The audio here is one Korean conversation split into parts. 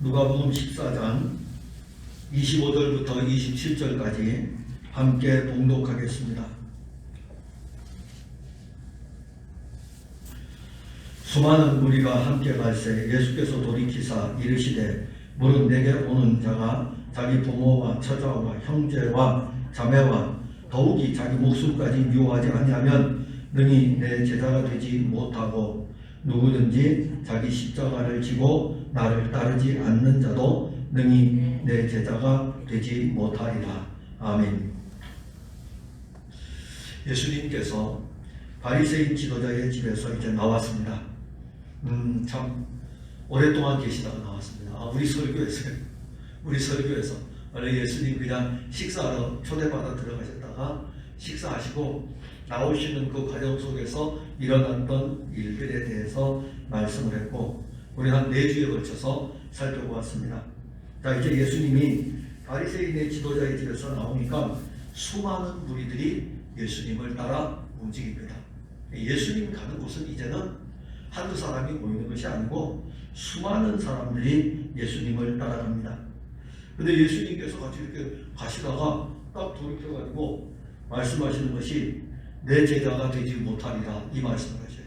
누가복음 14장 25절부터 27절까지 함께 봉독하겠습니다. 수많은 무리가 함께 갈새 예수께서 돌이키사 이르시되 무릇 내게 오는 자가 자기 부모와 처자와 형제와 자매와 더욱이 자기 목숨까지 미워하지 아니하면 능히 내 제자가 되지 못하고 누구든지 자기 십자가를 지고 나를 따르지 않는 자도 능히 내 제자가 되지 못하리라. 아멘. 예수님께서 바리새인 지도자의 집에서 이제 나왔습니다. 참 오랫동안 계시다가 나왔습니다. 우리 설교에서 원래 예수님 그냥 식사하러 초대받아 들어가셨다가 식사하시고 나오시는 그 과정 속에서 일어났던 일들에 대해서 말씀을 했고, 우리 한 4주에 걸쳐서 살펴보았습니다. 자, 이제 예수님이 바리새인의 지도자의 집에서 나오니까 수많은 무리들이 예수님을 따라 움직입니다. 예수님 가는 곳은 이제는 한두 사람이 모이는 것이 아니고 수많은 사람들이 예수님을 따라갑니다. 근데 예수님께서 같이 이렇게 가시다가 딱 돌이켜가지고 말씀하시는 것이 내 제자가 되지 못하리라, 이 말씀을 하셔요.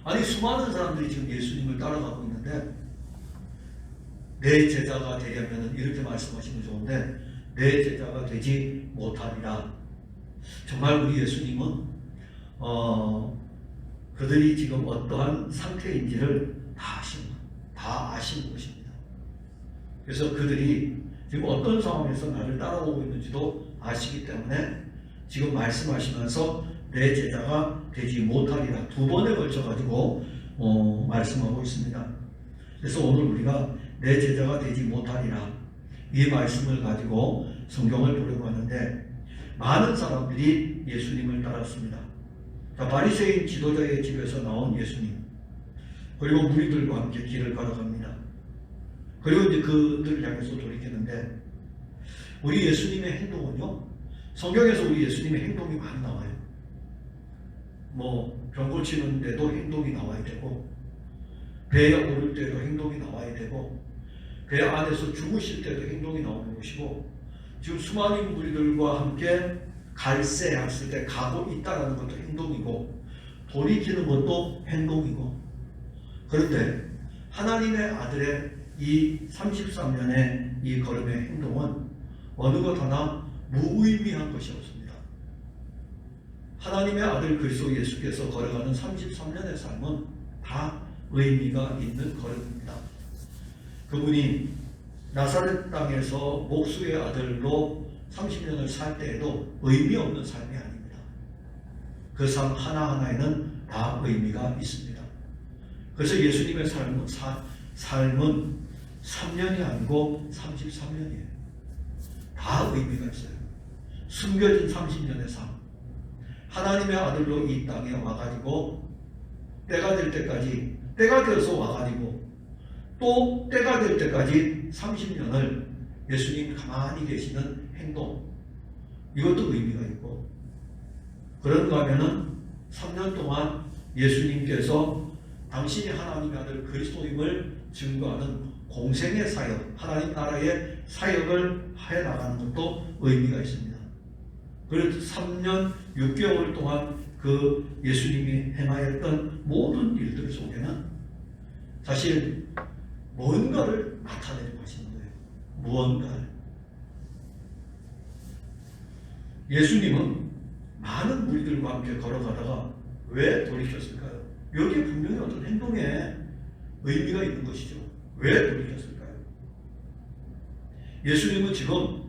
아니, 수많은 사람들이 지금 예수님을 따라가고 있는데 내 제자가 되려면 이렇게 말씀하시면 좋은데 내 제자가 되지 못하리라. 정말 우리 예수님은 그들이 지금 어떠한 상태인지를 다 아시는 것입니다. 그래서 그들이 지금 어떤 상황에서 나를 따라오고 있는지도 아시기 때문에 지금 말씀하시면서 내 제자가 되지 못하리라 2번에 걸쳐가지고 말씀하고 있습니다. 그래서 오늘 우리가 내 제자가 되지 못하리라, 이 말씀을 가지고 성경을 보려고 하는데, 많은 사람들이 예수님을 따랐습니다. 자, 바리새인 지도자의 집에서 나온 예수님, 그리고 무리들과 함께 길을 걸어갑니다. 그리고 이제 그들을 향해서 돌이키는데, 우리 예수님의 행동은요, 성경에서 우리 예수님의 행동이 많이 나와요. 병 고치는 데도 행동이 나와야 되고, 배에 오를 때도 행동이 나와야 되고, 배 안에서 죽으실 때도 행동이 나오는 것이고, 지금 수많은 무리들과 함께 갈새 했을 때 가고 있다는 것도 행동이고, 돌이키는 것도 행동이고, 그런데 하나님의 아들의 이 33년의 이 걸음의 행동은 어느 것 하나 무의미한 것이 없습니다. 하나님의 아들 그리스도 예수께서 걸어가는 33년의 삶은 다 의미가 있는 걸음입니다. 그분이 나사렛 땅에서 목수의 아들로 30년을 살 때에도 의미 없는 삶이 아닙니다. 그 삶 하나하나에는 다 의미가 있습니다. 그래서 예수님의 삶은 3년이 아니고 33년이에요. 다 의미가 있어요. 숨겨진 30년의 삶, 하나님의 아들로 이 땅에 와가지고 때가 될 때까지, 때가 되어서 와가지고 또 때가 될 때까지 30년을 예수님 가만히 계시는 행동, 이것도 의미가 있고, 그런가 하면은 3년 동안 예수님께서 당신이 하나님의 아들 그리스도임을 증거하는 공생의 사역, 하나님 나라의 사역을 해나가는 것도 의미가 있습니다. 그래서 3년 6개월 동안 그 예수님이 행하였던 모든 일들 속에는 사실 뭔가를 나타내려고 하시는 거예요. 무언가를. 예수님은 많은 무리들과 함께 걸어가다가 왜 돌이켰을까요? 여기에 분명히 어떤 행동에 의미가 있는 것이죠. 왜 돌이켰을까요? 예수님은 지금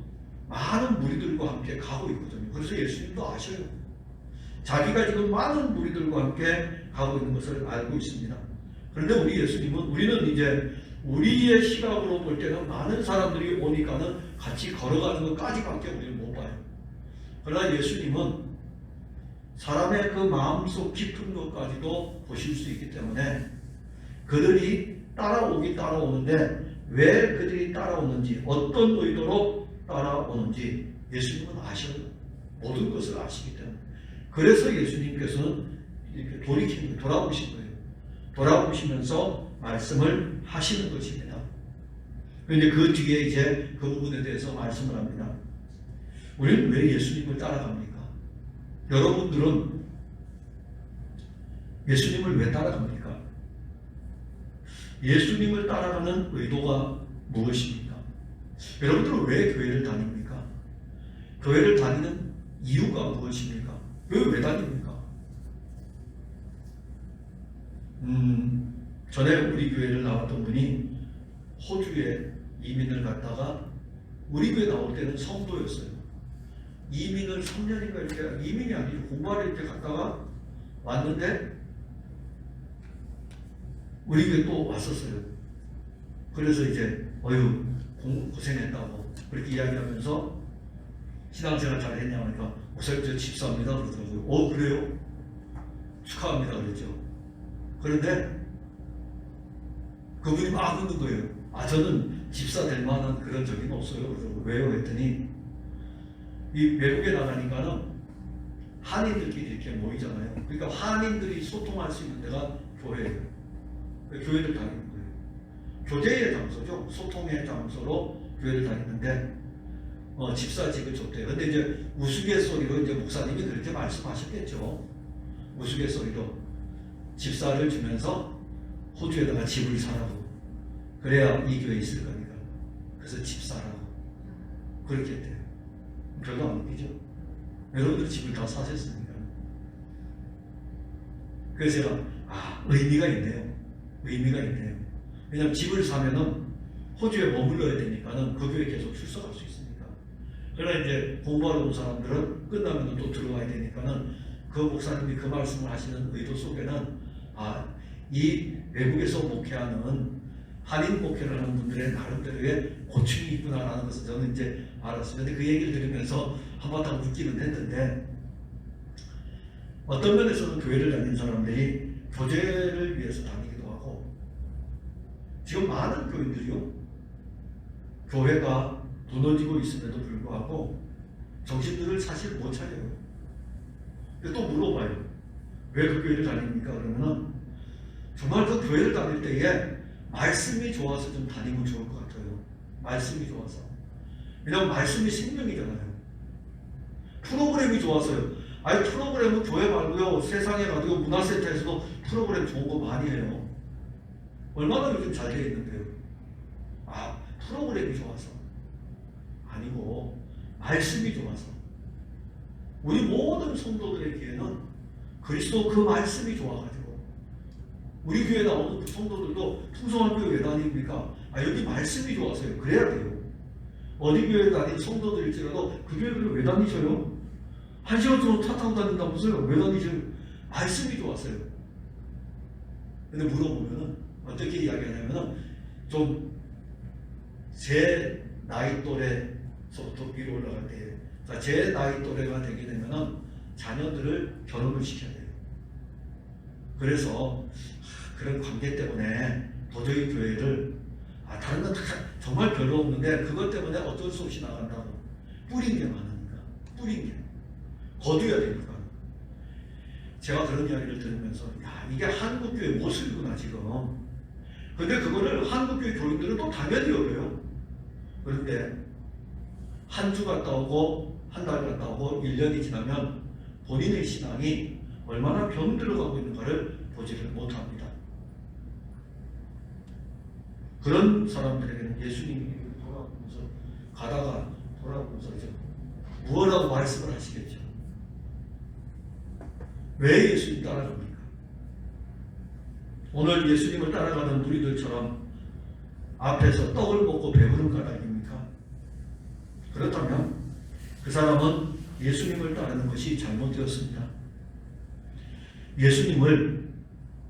많은 무리들과 함께 가고 있거든요. 그래서 예수님도 아셔요. 자기가 지금 많은 무리들과 함께 가고 있는 것을 알고 있습니다. 그런데 우리 예수님은, 우리는 이제 우리의 시각으로 볼 때는 많은 사람들이 오니까는 같이 걸어가는 것까지밖에 우리는 못 봐요. 그러나 예수님은 사람의 그 마음속 깊은 것까지도 보실 수 있기 때문에 그들이 따라오는데 왜 그들이 따라오는지, 어떤 의도로 따라오는지 예수님은 아셔요. 모든 것을 아시기 때문에. 그래서 예수님께서는 이렇게 돌아오신 거예요. 돌아오시면서 말씀을 하시는 것입니다. 그런데 그 뒤에 이제 그 부분에 대해서 말씀을 합니다. 우리는 왜 예수님을 따라갑니까? 여러분들은 예수님을 왜 따라갑니까? 예수님을 따라가는 의도가 무엇입니까? 여러분들은 왜 교회를 다닙니까? 교회를 다니는 이유가 무엇입니까? 왜 다닙니까? 전에 우리 교회를 나왔던 분이 호주에 이민을 갔다가 우리 교회 나올 때는 성도였어요. 이민을 3년인가 이렇게, 이민이 아니고 공부하러 이렇게 갔다가 왔는데 우리 교회 또 왔었어요. 그래서 이제 고생했다고 그렇게 이야기하면서 신앙생활 잘했냐 하니까 목사님 저 집사입니다 그러더라고요. 그래요? 축하합니다 그랬죠. 그런데 그분이 막 웃는 거예요. 저는 집사 될 만한 그런 적이 없어요. 그러더라고요. 왜요? 했더니 이 외국에 나가니까는 한인들끼리 이렇게 모이잖아요. 그러니까 한인들이 소통할 수 있는 데가 교회예요. 교회를 다니는 거예요. 교제의 장소죠. 소통의 장소로 교회를 다니는데 집사직을 줬대요. 근데 이제 우스갯소리로 이제 목사님이 그렇게 말씀하셨겠죠. 우스갯소리로 집사를 주면서 호주에다가 집을 사라고. 그래야 이 교회에 있을 거니까. 그래서 집 사라고. 그렇게 했대요. 별로 안 웃기죠? 여러분들 집을 다 사셨습니까? 그래서 제가 의미가 있네요. 의미가 있네요. 왜냐하면 집을 사면은 호주에 머물러야 되니까는 그 교회에 계속 출석할 수 있으니까. 그러나 이제 공부하러 온 사람들은 끝나면 또 들어와야 되니까는 그 목사님이 그 말씀을 하시는 의도 속에는 이 외국에서 목회하는 한인 목회를 하는 분들의 나름대로의 고충이 있구나라는 것을 저는 이제 알았어요. 근데 그 얘기를 들으면서 한바탕 웃기는 했는데 어떤 면에서는 교회를 다니는 사람들이 교제를 위해서 다니기도 하고 지금 많은 교인들이요 교회가 무너지고 있음에도 불구하고 정신들을 사실 못 차려요. 근데 또 물어봐요. 왜 그 교회를 다닙니까? 그러면은 정말 그 교회를 다닐 때에 말씀이 좋아서 좀 다니면 좋을 것 같아요. 말씀이 좋아서. 왜냐하면 말씀이 생명이잖아요. 프로그램이 좋아서요. 프로그램은 교회 말고요. 세상에 가도 문화센터에서도 프로그램 좋은 거 많이 해요. 얼마나 요즘 잘 되어 있는데요. 프로그램이 좋아서. 아니고 말씀이 좋아서. 우리 모든 성도들의 귀에는 그리스도 그 말씀이 좋아가지고 우리 교회 나오는 성도들도 풍성한 교회 왜 다닙니까? 여기 말씀이 좋아서요. 그래야 돼요. 어디 교회 다니는 성도들일지라도 그 교회를 왜 다니셔요? 1시간 정도 차 타고 다닌다면서요? 왜 다니셔요? 말씀이 좋았어요. 근데 물어보면은 어떻게 이야기하냐면은 좀 제 나이 또래서부터 위로 올라갈 때, 제 나이 또래가 되게 되면은 자녀들을 결혼을 시켜야 돼요. 그래서 그런 관계 때문에 도저히 교회를 다른 건 정말 별로 없는데 그것 때문에 어쩔 수 없이 나간다고. 뿌린 게 많으니까. 뿌린 게. 거두어야 되니까. 제가 그런 이야기를 들으면서 이게 한국교회 모습이구나 지금. 근데 그거를 한국교회 교인들은 또 당연히 여겨요. 그런데 한 주 갔다 오고 한 달 갔다 오고 1년이 지나면 본인의 신앙이 얼마나 병들어가고 있는가를 보지를 못합니다. 그런 사람들에게는 예수님이 돌아보면서 이제 무엇라고 말씀을 하시겠죠. 왜 예수님 따라갑니까? 오늘 예수님을 따라가는 무리들처럼 앞에서 떡을 먹고 배부른 까닭입니까? 그렇다면 그 사람은 예수님을 따르는 것이 잘못되었습니다. 예수님을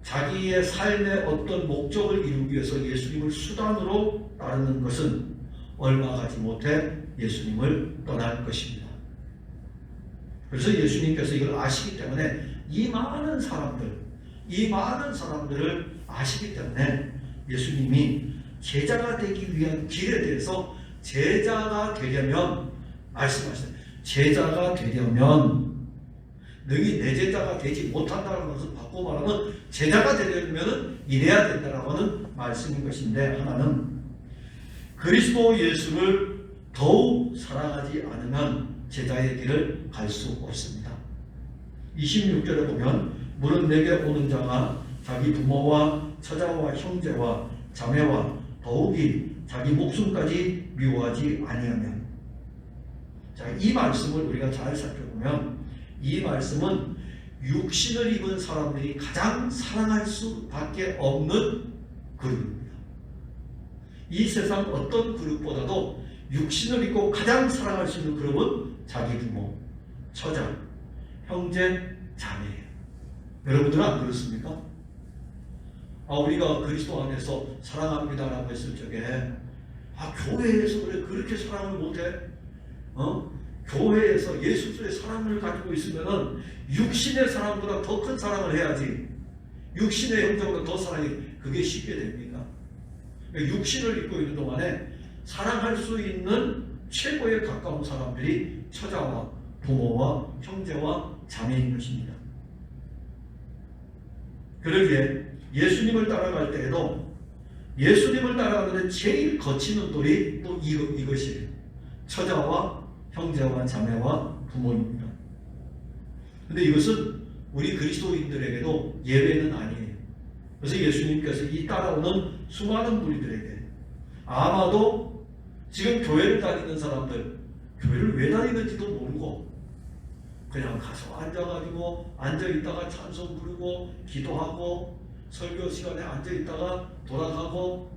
자기의 삶의 어떤 목적을 이루기 위해서 예수님을 수단으로 따르는 것은 얼마 가지 못해 예수님을 떠날 것입니다. 그래서 예수님께서 이걸 아시기 때문에 이 많은 사람들을 아시기 때문에 예수님이 제자가 되기 위한 길에 대해서 제자가 되려면 말씀하시죠. 제자가 되려면 너희 내 제자가 되지 못한다는 것을 바꿔 말하면 제자가 되려면 이래야 된다라고 하는 말씀인 것인데 하나는 그리스도 예수를 더욱 사랑하지 않으면 제자의 길을 갈 수 없습니다. 26절에 보면 물은 내게 오는 자가 자기 부모와 처자와 형제와 자매와 더욱이 자기 목숨까지 미워하지 아니하면, 자, 이 말씀을 우리가 잘 살펴보면 이 말씀은 육신을 입은 사람들이 가장 사랑할 수밖에 없는 그룹입니다. 이 세상 어떤 그룹보다도 육신을 입고 가장 사랑할 수 있는 그룹은 자기 부모, 처자, 형제, 자매예요. 여러분들은 안 그렇습니까? 우리가 그리스도 안에서 사랑합니다라고 했을 적에 교회에서 그렇게 사랑을 못해? 교회에서 예수의 사랑을 가지고 있으면은 육신의 사랑보다 더 큰 사랑을 해야지. 육신의 형제보다 더 사랑이 그게 쉽게 됩니까? 육신을 입고 있는 동안에 사랑할 수 있는 최고에 가까운 사람들이 처자와 부모와 형제와 자매인 것입니다. 그러기에 예수님을 따라갈 때에도 예수님을 따라가는데 제일 거치는 돌이 또 이것이에요. 처자와 형제와 자매와 부모입니다. 근데 이것은 우리 그리스도인들에게도 예외는 아니에요. 그래서 예수님께서 이 따라오는 수많은 무리들에게, 아마도 지금 교회를 다니는 사람들, 교회를 왜 다니는지도 모르고 그냥 가서 앉아가지고 앉아있다가 찬송 부르고 기도하고 설교 시간에 앉아있다가 돌아가고,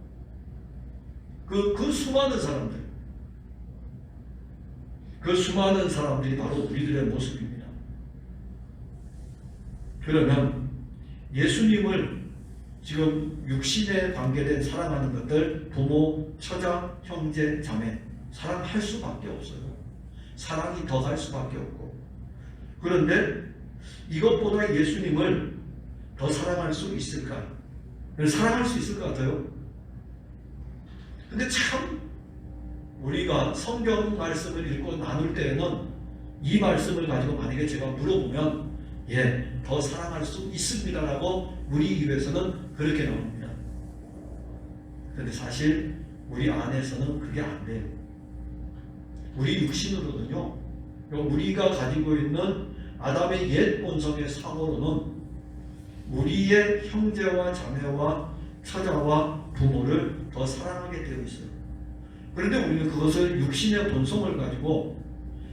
그 수많은 사람들, 그 수많은 사람들이 바로 우리들의 모습입니다. 그러면 예수님을 지금 육신에 관계된 사랑하는 것들, 부모, 처자, 형제, 자매, 사랑할 수밖에 없어요. 사랑이 더 갈 수밖에 없고. 그런데 이것보다 예수님을 더 사랑할 수 있을까? 사랑할 수 있을 것 같아요. 근데 참 우리가 성경 말씀을 읽고 나눌 때에는 이 말씀을 가지고 만약에 제가 물어보면 더 사랑할 수 있습니다라고 우리 입에서는 그렇게 나옵니다. 그런데 사실 우리 안에서는 그게 안 돼요. 우리 육신으로는요, 우리가 가지고 있는 아담의 옛 본성의 사고로는 우리의 형제와 자매와 처자와 부모를 더 사랑하게 되어 있어요. 그런데 우리는 그것을 육신의 본성을 가지고,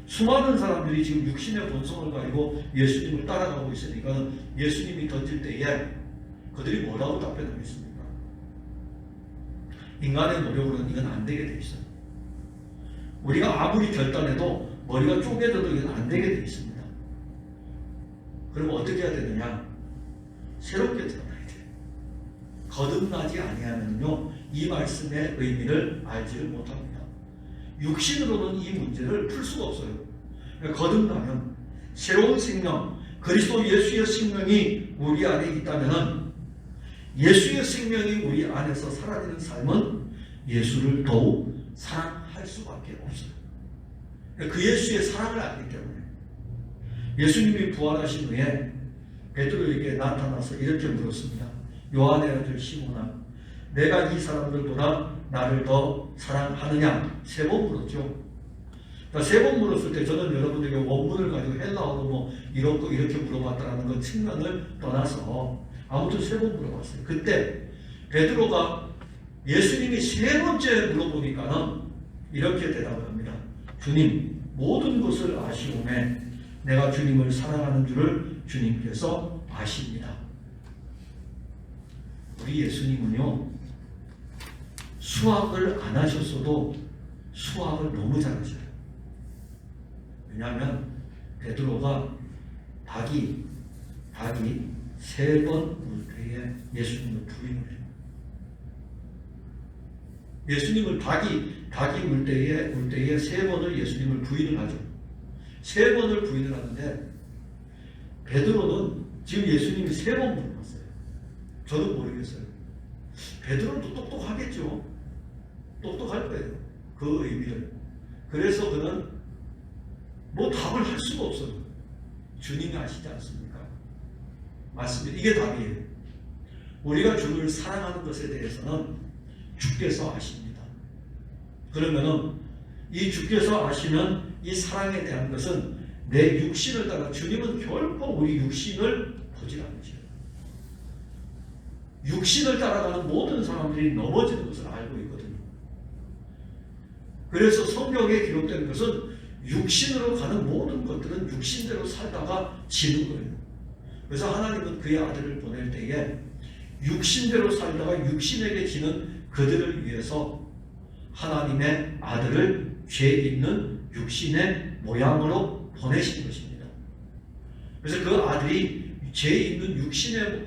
수많은 사람들이 지금 육신의 본성을 가지고 예수님을 따라가고 있으니까 예수님이 던질 때에 그들이 뭐라고 답변하겠습니까? 인간의 노력으로는 이건 안 되게 돼 있어요. 우리가 아무리 결단해도 머리가 쪼개져도 이건 안 되게 돼 있습니다. 그럼 어떻게 해야 되느냐? 새롭게 태어나야 돼요. 거듭나지 아니하면요, 이 말씀의 의미를 알지를 못합니다. 육신으로는 이 문제를 풀 수가 없어요. 거듭나면 새로운 생명, 그리스도 예수의 생명이 우리 안에 있다면, 예수의 생명이 우리 안에서 살아지는 삶은 예수를 더욱 사랑할 수밖에 없어요. 그 예수의 사랑을 알기 때문에. 예수님이 부활하신 후에 베드로에게 나타나서 이렇게 물었습니다. 요한의 아들 시몬아, 내가 이 사람들보다 나를 더 사랑하느냐? 3번 물었죠. 그러니까 3번 물었을 때 저는 여러분들에게 원문을 가지고 헬라어로 이렇게 물어봤다는 것 측면을 떠나서 아무튼 3번 물어봤어요. 그때 베드로가 예수님이 3번째 물어보니까는 이렇게 대답을 합니다. 주님, 모든 것을 아시오매 내가 주님을 사랑하는 줄을 주님께서 아십니다. 우리 예수님은요, 수학을 안 하셨어도 수학을 너무 잘하셔요. 왜냐하면 베드로가 닭이 3번 물 때에 예수님을 부인을 해요. 예수님을 닭이 물 때에 3번을 예수님을 부인을 하죠. 3번을 부인을 하는데 베드로는 지금 예수님이 3번 물어봤어요. 저도 모르겠어요. 베드로는 똑똑하겠죠. 똑똑할 거예요. 그 의미를. 그래서 그는 답을 할 수가 없어요. 주님이 아시지 않습니까? 맞습니다. 이게 답이에요. 우리가 주를 사랑하는 것에 대해서는 주께서 아십니다. 그러면은 이 주께서 아시는 이 사랑에 대한 것은 내 육신을 따라 주님은 결코 우리 육신을 보질 않으셔요. 육신을 따라가는 모든 사람들이 넘어지는 것을 알고 있거든요. 그래서 성경에 기록된 것은 육신으로 가는 모든 것들은 육신대로 살다가 지는 거예요. 그래서 하나님은 그의 아들을 보낼 때에 육신대로 살다가 육신에게 지는 그들을 위해서 하나님의 아들을 죄 있는 육신의 모양으로 보내신 것입니다. 그래서 그 아들이 죄 있는 육신의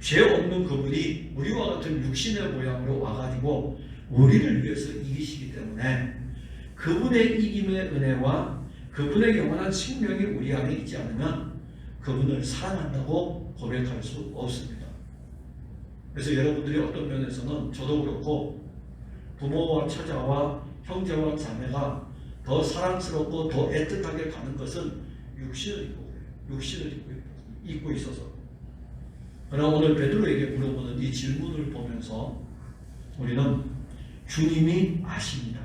죄 없는 그분이 우리와 같은 육신의 모양으로 와가지고 우리를 위해서 이기시기 때문에 그분의 이김의 은혜와 그분의 영원한 생명이 우리 안에 있지 않으면 그분을 사랑한다고 고백할 수 없습니다. 그래서 여러분들이 어떤 면에서는 저도 그렇고 부모와 처자와 형제와 자매가 더 사랑스럽고 더 애틋하게 가는 것은 육신을 입고 있어서. 그러나 오늘 베드로에게 물어보는 이 질문을 보면서 우리는 주님이 아십니다.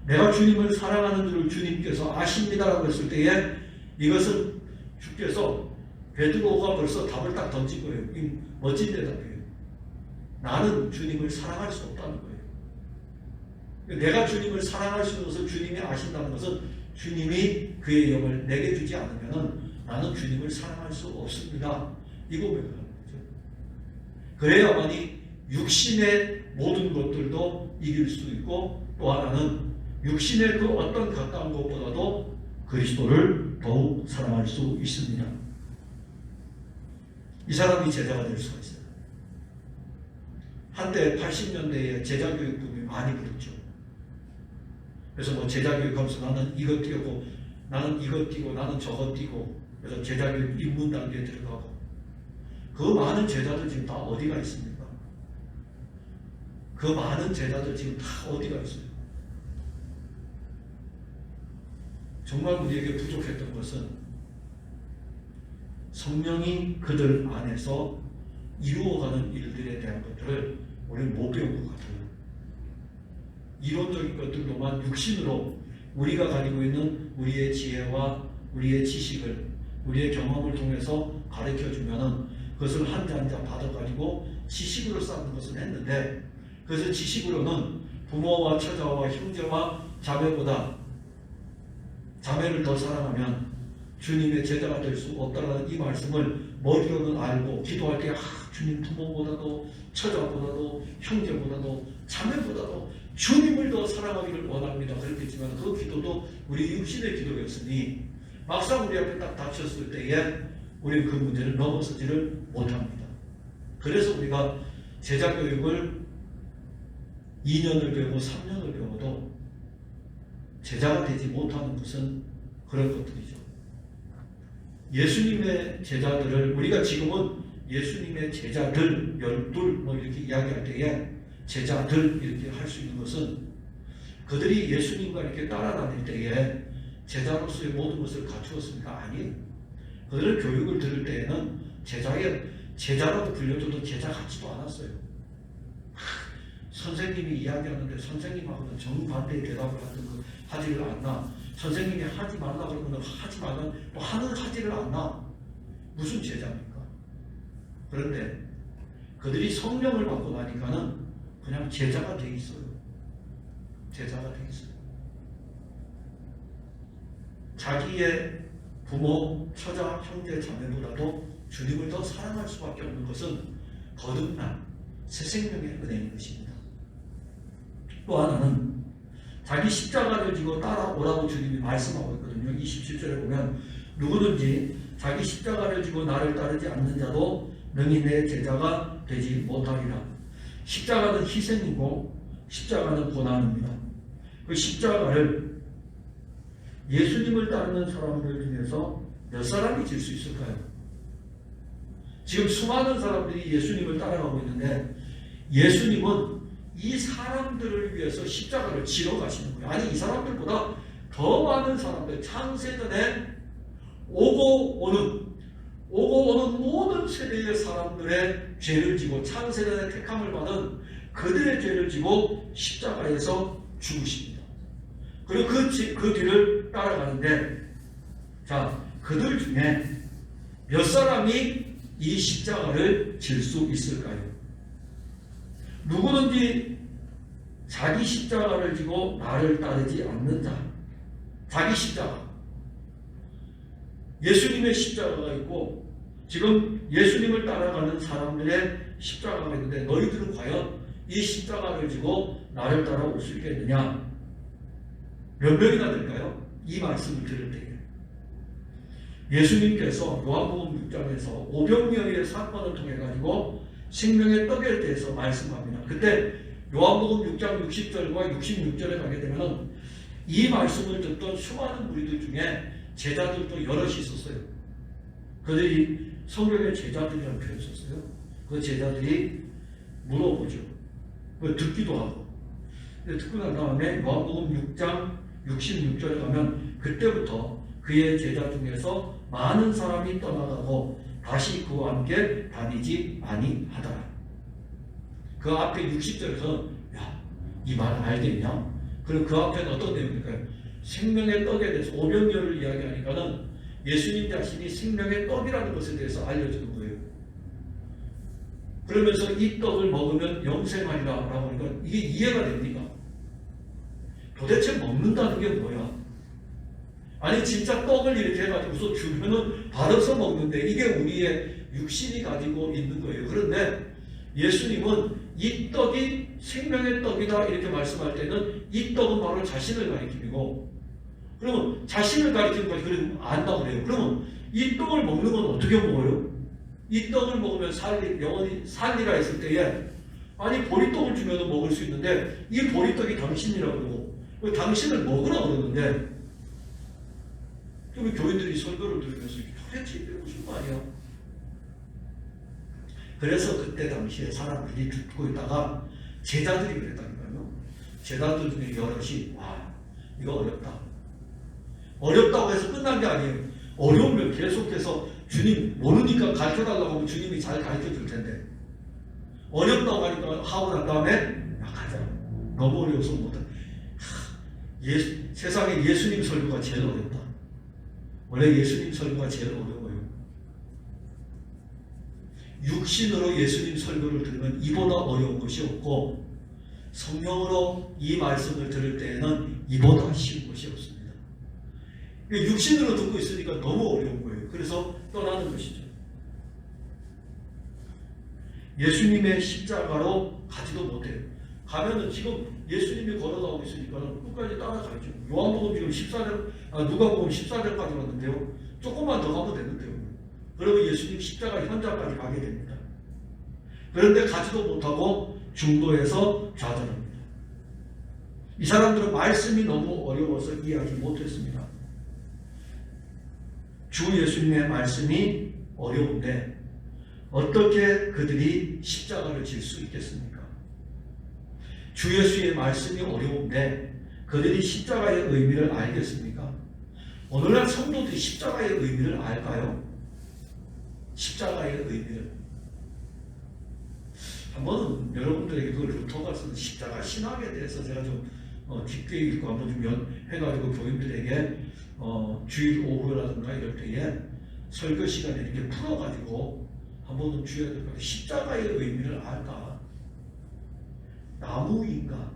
내가 주님을 사랑하는 줄을 주님께서 아십니다라고 했을 때에 이것은 주께서 베드로가 벌써 답을 딱 던진 거예요. 이 멋진 대답이에요. 나는 주님을 사랑할 수 없다는 거예요. 내가 주님을 사랑할 수 있는 것을 주님이 아신다는 것은 주님이 그의 영을 내게 주지 않으면 나는 주님을 사랑할 수 없습니다. 이 고백을 하는 거죠. 그래야만이 육신의 모든 것들도 이길 수 있고 또 하나는 육신의 그 어떤 가까운 것보다도 그리스도를 더욱 사랑할 수 있습니다. 이 사람이 제자가 될 수가 있어요. 한때 80년대에 제자교육 붐이 많이 불었죠. 그래서 뭐 제자교육하면서 나는 이거 띄우고 나는 이거 띄고 나는 저거 띄고 그래서 제자교육 입문 단계에 들어가고 그 많은 제자들 지금 다 어디가 있습니까? 그 많은 제자들 지금 다 어디가 있어요? 정말 우리에게 부족했던 것은 성령이 그들 안에서 이루어가는 일들에 대한 것들을 우리는 못 배운 것 같아요. 이론적인 것들로만 육신으로 우리가 가지고 있는 우리의 지혜와 우리의 지식을 우리의 경험을 통해서 가르쳐주면은 그것을 한 자 한 자 받아가지고 지식으로 쌓는 것은 했는데 그래서 지식으로는 부모와 처자와 형제와 자매보다 자매를 더 사랑하면 주님의 제자가 될 수 없다는 이 말씀을 머리로는 알고 기도할 때 주님 부모보다도 처자보다도 형제보다도 자매보다도 주님을 더 사랑하기를 원합니다. 그랬겠지만 그 기도도 우리 육신의 기도였으니 막상 우리 앞에 딱 닥쳤을 때에 우리는 그 문제를 넘어서지를 못합니다. 그래서 우리가 제자교육을 2년을 배우고 3년을 배워도 제자가 되지 못하는 것은 그런 것들이죠. 예수님의 제자들을 우리가 지금은 예수님의 제자들 12 뭐 이렇게 이야기할 때에 제자들 이렇게 할 수 있는 것은 그들이 예수님과 이렇게 따라다닐 때에 제자로서의 모든 것을 갖추었습니까? 아니에요. 그들은 교육을 들을 때에는 제자라고 불려줘도 제자 같지도 않았어요. 선생님이 이야기하는데 선생님하고는 정반대의 대답을 하지를 않나. 선생님이 하지 말라 그러면 하지 말라 또 하지를 않나. 무슨 제자입니까? 그런데 그들이 성령을 받고 나니까는 그냥 제자가 돼 있어요. 제자가 돼 있어요. 자기의 부모, 처자, 형제, 자매보다도 주님을 더 사랑할 수밖에 없는 것은 거듭난 새 생명의 은혜인 것입니다. 또 하나는 자기 십자가를 지고 따라오라고 주님이 말씀하고 있거든요. 27절에 보면 누구든지 자기 십자가를 지고 나를 따르지 않는 자도 능히 내 제자가 되지 못하리라. 십자가는 희생이고 십자가는 고난입니다. 그 십자가를 예수님을 따르는 사람들 중에서 몇 사람이 질 수 있을까요? 지금 수많은 사람들이 예수님을 따라가고 있는데 예수님은 이 사람들을 위해서 십자가를 지러 가시는 거예요. 아니 이 사람들보다 더 많은 사람들 창세전에 오고 오는 모든 세대의 사람들의 죄를 지고 창세전에 택함을 받은 그들의 죄를 지고 십자가에서 죽으십니다. 그리고 그 뒤를 따라가는데, 자, 그들 중에 몇 사람이 이 십자가를 질 수 있을까요? 누구든지 자기 십자가를 지고 나를 따르지 않는 자, 자기 십자가, 예수님의 십자가가 있고 지금 예수님을 따라가는 사람들의 십자가가 있는데, 너희들은 과연 이 십자가를 지고 나를 따라올 수 있겠느냐? 몇 명이나 될까요? 이 말씀을 들을 때에 예수님께서 요한복음 6장에서 오병이어의 사건을 통해 가지고 생명의 떡에 대해서 말씀합니다. 그때 요한복음 6장 60절과 66절에 가게 되면 이 말씀을 듣던 수많은 무리들 중에 제자들도 여럿이 있었어요. 그들이 성경의 제자들이라는 표현을 썼어요. 그 제자들이 물어보죠. 듣기도 하고. 듣고 난 다음에 요한복음 6장 66절에 가면 그때부터 그의 제자 중에서 많은 사람이 떠나가고 다시 그와 함께 다니지 아니하더라. 그 앞에 60절에서 야, 이 말 알겠냐? 그리고 그 앞에는 어떤 내용일까요? 생명의 떡에 대해서 오병이어를 이야기하니까는 예수님 자신이 생명의 떡이라는 것에 대해서 알려주는 거예요. 그러면서 이 떡을 먹으면 영생하리라 라고 하니까 이게 이해가 됩니까? 도대체 먹는다는 게 뭐야? 아니 진짜 떡을 이렇게 해가지고서 주면은 받아서 먹는데 이게 우리의 육신이 가지고 있는 거예요. 그런데 예수님은 이 떡이 생명의 떡이다 이렇게 말씀할 때는 이 떡은 바로 자신을 가리키고, 그러면 자신을 가리키는 것이 그러면 안다고 그래요. 그러면 이 떡을 먹는 건 어떻게 먹어요? 이 떡을 먹으면 영원히 살리라 했을 때에 아니 보리떡을 주면 먹을 수 있는데 이 보리떡이 당신이라고 그러고 당신을 먹으라 그러는데, 그러면 교인들이 설교를 들으면서 도대체 이게 무슨 말이야? 그래서 그때 당시에 사람들이 듣고 있다가 제자들이 그랬다니까요. 제자들 중에 여럿이 와 이거 어렵다. 어렵다고 해서 끝난 게 아니에요. 어려우면 계속해서 주님 모르니까 가르쳐달라고 하면 주님이 잘 가르쳐 줄 텐데, 어렵다고 하니까 하고 난 다음에 야 가자. 너무 어려워서 못해. 세상에 예수님 설교가 제일 어렵다. 원래 예수님 설교가 제일 어려워요. 육신으로 예수님 설교를 들으면 이보다 어려운 것이 없고 성령으로 이 말씀을 들을 때에는 이보다 쉬운 것이 없습니다. 육신으로 듣고 있으니까 너무 어려운 거예요. 그래서 떠나는 것이죠. 예수님의 십자가로 가지도 못해요. 가면은 지금 예수님이 걸어가고 있으니까 끝까지 따라가야죠. 요한복음 지금 14절, 누가복음 14절까지 왔는데요. 조금만 더 가면 되는데요. 그러면 예수님 십자가 현장까지 가게 됩니다. 그런데 가지도 못하고 중도에서 좌절합니다. 이 사람들은 말씀이 너무 어려워서 이해하지 못했습니다. 주 예수님의 말씀이 어려운데 어떻게 그들이 십자가를 질 수 있겠습니까? 주 예수의 말씀이 어려운데 그들이 십자가의 의미를 알겠습니까? 오늘날 성도들이 십자가의 의미를 알까요? 십자가의 의미를. 한번 여러분들에게 그 루터가 쓴 십자가 신학에 대해서 제가 좀 깊게 읽고 한번 좀 해가지고 교인들에게 주일 오후라든가 이럴 때에 설교 시간에 이렇게 풀어가지고 한번은 주어야 될 것 같아요. 십자가의 의미를 알까? 나무인가?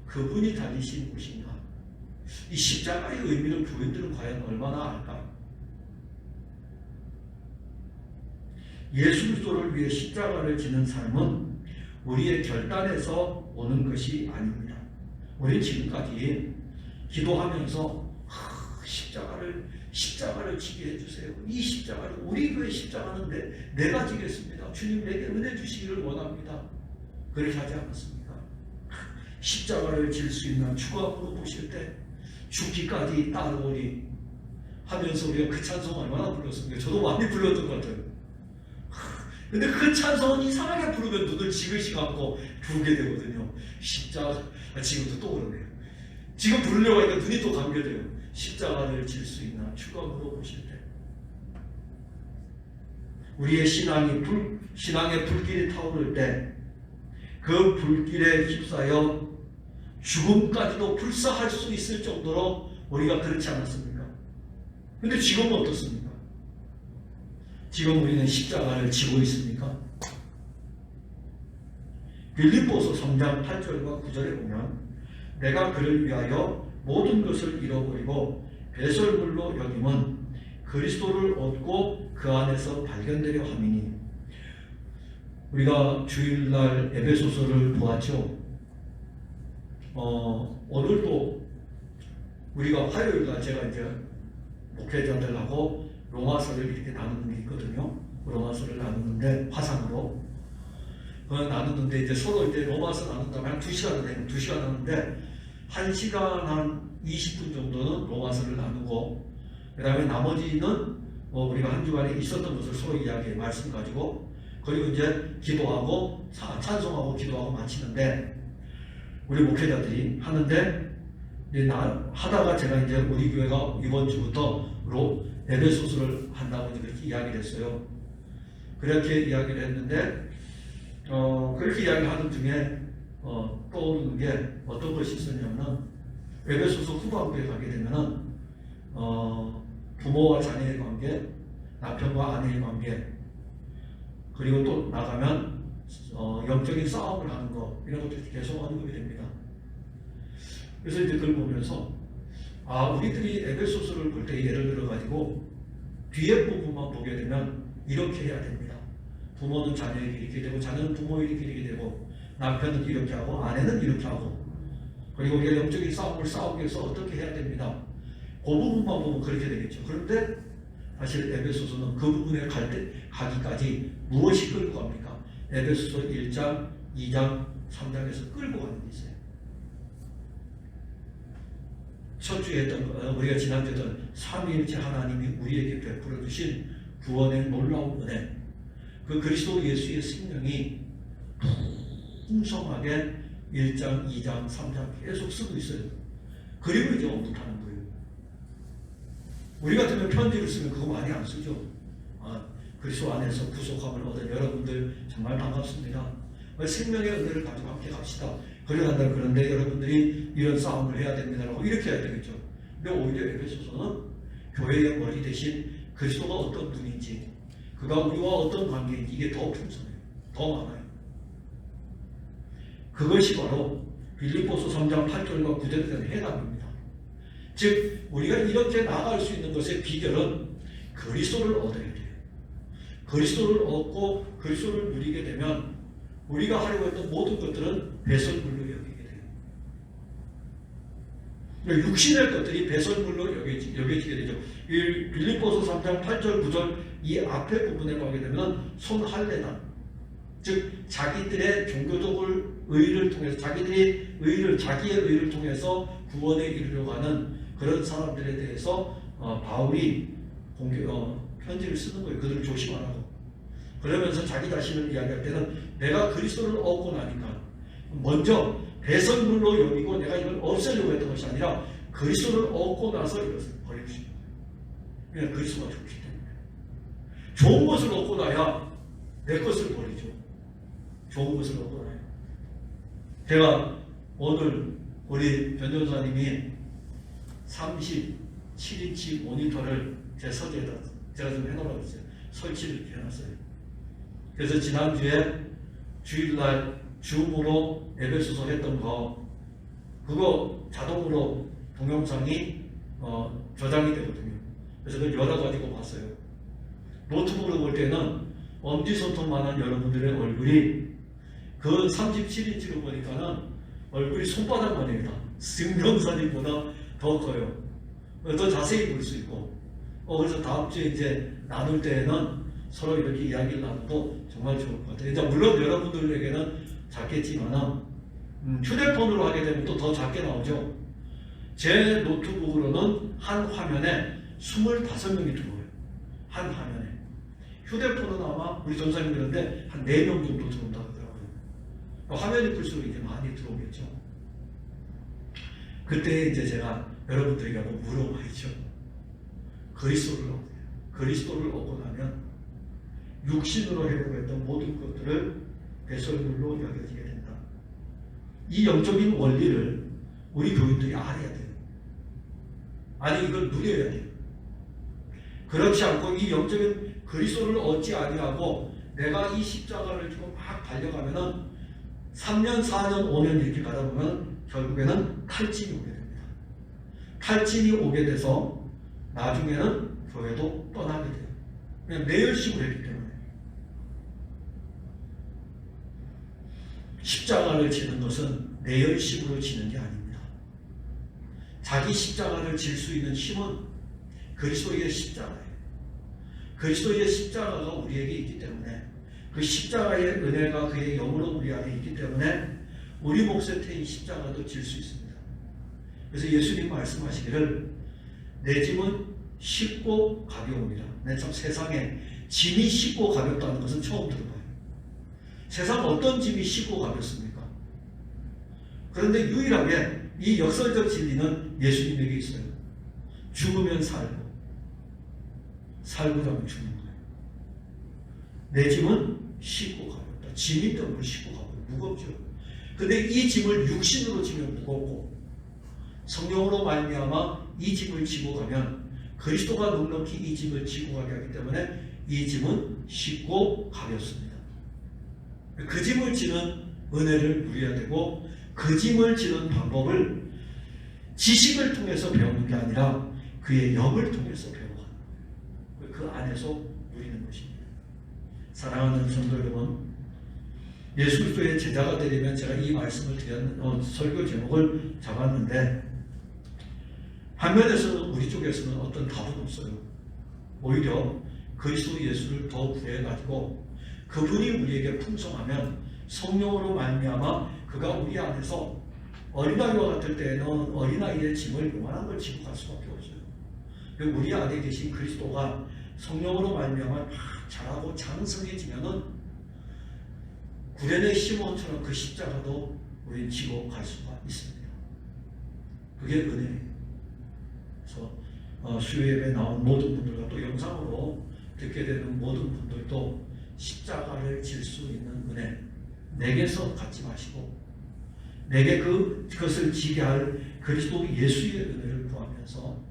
그분이 달리신 곳인가? 이 십자가의 의미를 교인들은 과연 얼마나 알까? 예수 그리스도를 위해 십자가를 지는 삶은 우리의 결단에서 오는 것이 아닙니다. 우리는 지금까지 기도하면서 십자가를 지게 해주세요. 이 십자가를, 우리 교회 십자가는 내가 지겠습니다. 주님 내게 은혜 주시기를 원합니다. 그렇게 하지 않았습니까? 십자가를 질 수 있는 추구함으로 보실 때 죽기까지 따르오리 하면서 우리가 그 찬송 얼마나 불렀습니까? 저도 많이 불렀던 것 같아요. 근데 그 찬송은 이상하게 부르면 눈을 지그시 감고 부르게 되거든요. 십자가, 지금도 또 그러네요. 지금 부르려고 하니까 눈이 또 감겨져요. 십자가를 질 수 있나 추구함으로 보실 때 우리의 신앙의 불길이 타오를 때 그 불길에 휩싸여 죽음까지도 불사할 수 있을 정도로 우리가 그렇지 않았습니까? 근데 지금은 어떻습니까? 지금 우리는 십자가를 지고 있습니까? 빌립보서 3장 8절과 9절에 보면 내가 그를 위하여 모든 것을 잃어버리고 배설물로 여김은 그리스도를 얻고 그 안에서 발견되려 함이니. 우리가 주일날 에베소서를 보았죠. 오늘도 우리가 화요일날 제가 이제 목회자들하고 로마서를 이렇게 나누는 게 있거든요. 로마서를 나누는데 화상으로 나누는데 이제 서로 이제 로마서 나눈다면 한 2시간 되면 2시간 나누는데 1시간 한 20분 정도는 로마서를 나누고 그 다음에 나머지는 우리가 한 주간에 있었던 것을 서로 이야기해 말씀 가지고 그리고 이제 기도하고 찬송하고 기도하고 마치는데 우리 목회자들이 하는데 하다가 제가 이제 우리 교회가 이번 주부터 에베소서를 한다고 그렇게 이야기를 했어요. 그렇게 이야기를 했는데 그렇게 이야기하는 중에 떠오르는 게 어떤 것이 있었냐면 에베소서 후반부에 가게 되면은 부모와 자녀의 관계, 남편과 아내의 관계, 그리고 또 나가면 영적인 싸움을 하는 거 이런 것들이 계속 언급이 됩니다. 그래서 이제 그걸 보면서 우리들이 에베소서를 볼 때 예를 들어 가지고 뒤에 부분만 보게 되면 이렇게 해야 됩니다. 부모는 자녀에게 이렇게 되고 자녀는 부모에게 이렇게 되고 남편은 이렇게 하고 아내는 이렇게 하고 그리고 우리가 영적인 싸움을 싸우기 위해서 어떻게 해야 됩니다. 그 부분만 보면 그렇게 되겠죠. 그런데 사실 에베소서는 그 부분에 가기까지 무엇이 끌고 갑니까? 에베소서 1장, 2장, 3장에서 끌고 가는 게 있어요. 첫 주에 했던 우리가 지난주에 했던 삼위일체 하나님이 우리에게 베풀어 주신 구원의 놀라운 은혜, 그 그리스도 예수의 생명이 풍성하게 1장, 2장, 3장 계속 쓰고 있어요. 그리고 이제 언급하는 거예요. 우리 같으면 편지를 쓰면 그거 많이 안 쓰죠. 그리스도 안에서 구속함을 얻은 여러분들 정말 반갑습니다. 생명의 은혜를 가지고 함께 갑시다. 걸려간다. 그런데 여러분들이 이런 싸움을 해야 됩니다라고 이렇게 해야 되겠죠. 근데 오히려 에베소서는 교회의 머리 대신 그리스도가 어떤 분인지, 그가 우리와 어떤 관계인지 이게 더 풍성해요. 더 많아요. 그것이 바로 빌립보서 3장 8절과 9절에 대한 해답입니다. 즉 우리가 이렇게 나아갈 수 있는 것의 비결은 그리스도를 얻어야 돼요. 그리스도를 얻고 그리스도를 누리게 되면 우리가 하려고 했던 모든 것들은 배설물로 여기게 돼요. 육신의 것들이 배설물로 여겨지게 되죠. 빌립보서 3장 8절 9절 이 앞에 부분에 가게 되면 손할례단, 즉 자기들의 종교적인 의의를 통해서 자기의 의의를 통해서 구원에 이르려고 하는 그런 사람들에 대해서 바울이 편지를 쓰는 거예요. 그들을 조심하라고. 그러면서 자기 자신을 이야기할 때는 내가 그리스도를 얻고 나니까 먼저 배설물로 여기고 내가 이걸 없애려고 했던 것이 아니라 그리스도를 얻고 나서 이것을 버릴 수 있는 거예요. 그냥 그리스도가 좋기 때문에. 좋은 것을 얻고 나야 내 것을 버리죠. 좋은 것을 얻고 나야. 제가 오늘 우리 변전사님이 37인치 모니터를 제 서재에다 제가 좀 해놓으라고 했어요. 설치를 이렇게 해놨어요. 그래서 지난주에 주일날 줌으로 에베소서 했던 거 그거 자동으로 동영상이 저장이 되거든요. 그래서 그걸 열어가지고 봤어요. 노트북으로 볼 때는 엄지손톱만한 여러분들의 얼굴이 그 37인치로 보니까는 얼굴이 손바닥만입니다. 증명사진보다 더 커요. 더 자세히 볼 수 있고 그래서 다음 주에 이제 나눌 때에는 서로 이렇게 이야기를 나눠도 정말 좋을 것 같아요. 이제 물론 여러분들에게는 작겠지만 휴대폰으로 하게 되면 또 더 작게 나오죠. 제 노트북으로는 한 화면에 25명이 들어와요. 한 화면에. 휴대폰은 아마 우리 전사님 그런데 한 4명 정도 들어온다 하더라고요. 화면이 클수록 이제 많이 들어오겠죠. 그때 이제 제가 여러분들에게 한번 물어봐야죠. 그리스도를 얻고 나면 육신으로 하려고 했던 모든 것들을 배설물로 여겨지게 된다. 이 영적인 원리를 우리 교인들이 알아야 돼요. 아니 이걸 누려야 돼요. 그렇지 않고 이 영적인 그리스도를 얻지 아니하고 내가 이 십자가를 지고 막 달려가면은 3년, 4년, 5년 이렇게 가다 보면 결국에는 탈진이 오게 됩니다. 탈진이 오게 돼서 나중에는 교회도 떠나게 돼요. 그냥 내 열심을 했기 때문에. 십자가를 지는 것은 내 열심으로 지는 게 아닙니다. 자기 십자가를 질 수 있는 힘은 그리스도의 십자가예요. 그리스도의 십자가가 우리에게 있기 때문에 그 십자가의 은혜가 그의 영으로 우리 안에 있기 때문에 우리 몫에 태인 십자가도 질 수 있습니다. 그래서 예수님 말씀하시기를 내 짐은 쉽고 가벼웁니다. 네, 참 세상에 짐이 쉽고 가볍다는 것은 처음 들어봐요. 세상 어떤 짐이 쉽고 가볍습니까? 그런데 유일하게 이 역설적 진리는 예수님에게 있어요. 죽으면 살고, 살고자 하면 죽는 거예요. 내 짐은 쉽고 가볍다. 짐이 때문에 쉽고 가볍고 무겁죠. 근데 이 짐을 육신으로 지면 무겁고 성령으로 말미암아 이 짐을 지고 가면 그리스도가 넉넉히 이 짐을 지고 가게 하기 때문에 이 짐은 쉽고 가볍습니다. 그 짐을 지는 은혜를 누려야 되고 그 짐을 지는 방법을 지식을 통해서 배우는 게 아니라 그의 영을 통해서 배워가는 거예요. 그 안에서 누리는 것입니다. 사랑하는 성도 여러분, 예수 그리스도의 제자가 되려면 제가 이 말씀을 설교 제목을 잡았는데 한면에서는 우리 쪽에서는 어떤 답은 없어요. 오히려 그리스도 예수를 더 구해가지고 그분이 우리에게 풍성하면 성령으로 말미암아 그가 우리 안에서 어린아이와 같을 때에는 어린아이의 짐을 요만한 걸 지고 갈 수밖에 없어요. 우리 안에 계신 그리스도가 성령으로 말미암아 막 자라고 장성해지면은 구레네 시몬처럼 그 십자가도 우리는 지고 갈 수가 있습니다. 그게 은혜예요. 그래서 수요 예배에 나온 모든 분들과 또 영상으로 듣게 되는 모든 분들도 십자가를 질 수 있는 은혜 내게서 갖지 마시고 내게 그것을 지게 할 그리스도 예수의 은혜를 구하면서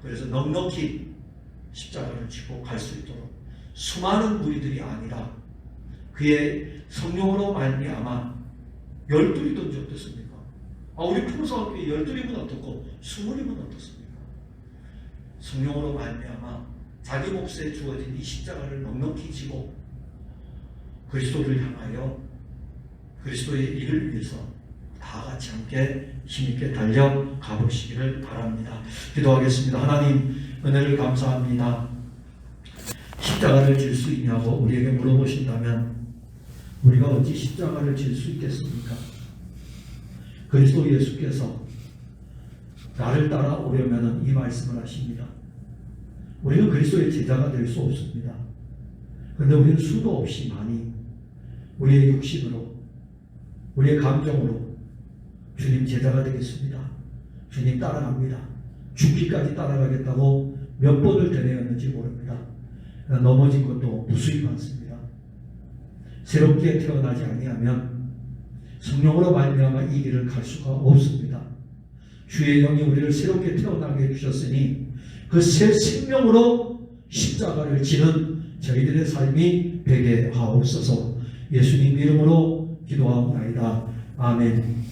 그래서 넉넉히 십자가를 지고 갈 수 있도록 수많은 무리들이 아니라 그의 성령으로 말미암아 12이든지 어떻습니까? 우리 풍성한 교회 12이면 어떻고 20이면 어떻습니까? 성령으로 말미암아 자기 몫에 주어진 이 십자가를 넉넉히 지고 그리스도를 향하여 그리스도의 일을 위해서 다 같이 함께 힘있게 달려가 보시기를 바랍니다. 기도하겠습니다. 하나님 은혜를 감사합니다. 십자가를 질 수 있냐고 우리에게 물어보신다면 우리가 어찌 십자가를 질 수 있겠습니까? 그리스도 예수께서 나를 따라오려면 이 말씀을 하십니다. 우리는 그리스도의 제자가 될 수 없습니다. 그런데 우리는 수도 없이 많이 우리의 육신으로 우리의 감정으로 주님 제자가 되겠습니다. 주님 따라갑니다. 죽기까지 따라가겠다고 몇 번을 되뇌었는지 모릅니다. 넘어진 것도 무수히 많습니다. 새롭게 태어나지 아니하면 성령으로 말미암아 이 길을 갈 수가 없습니다. 주의 영이 우리를 새롭게 태어나게 해주셨으니 그 새 생명으로 십자가를 지는 저희들의 삶이 되게 하옵소서. 예수님 이름으로 기도하옵나이다. 아멘.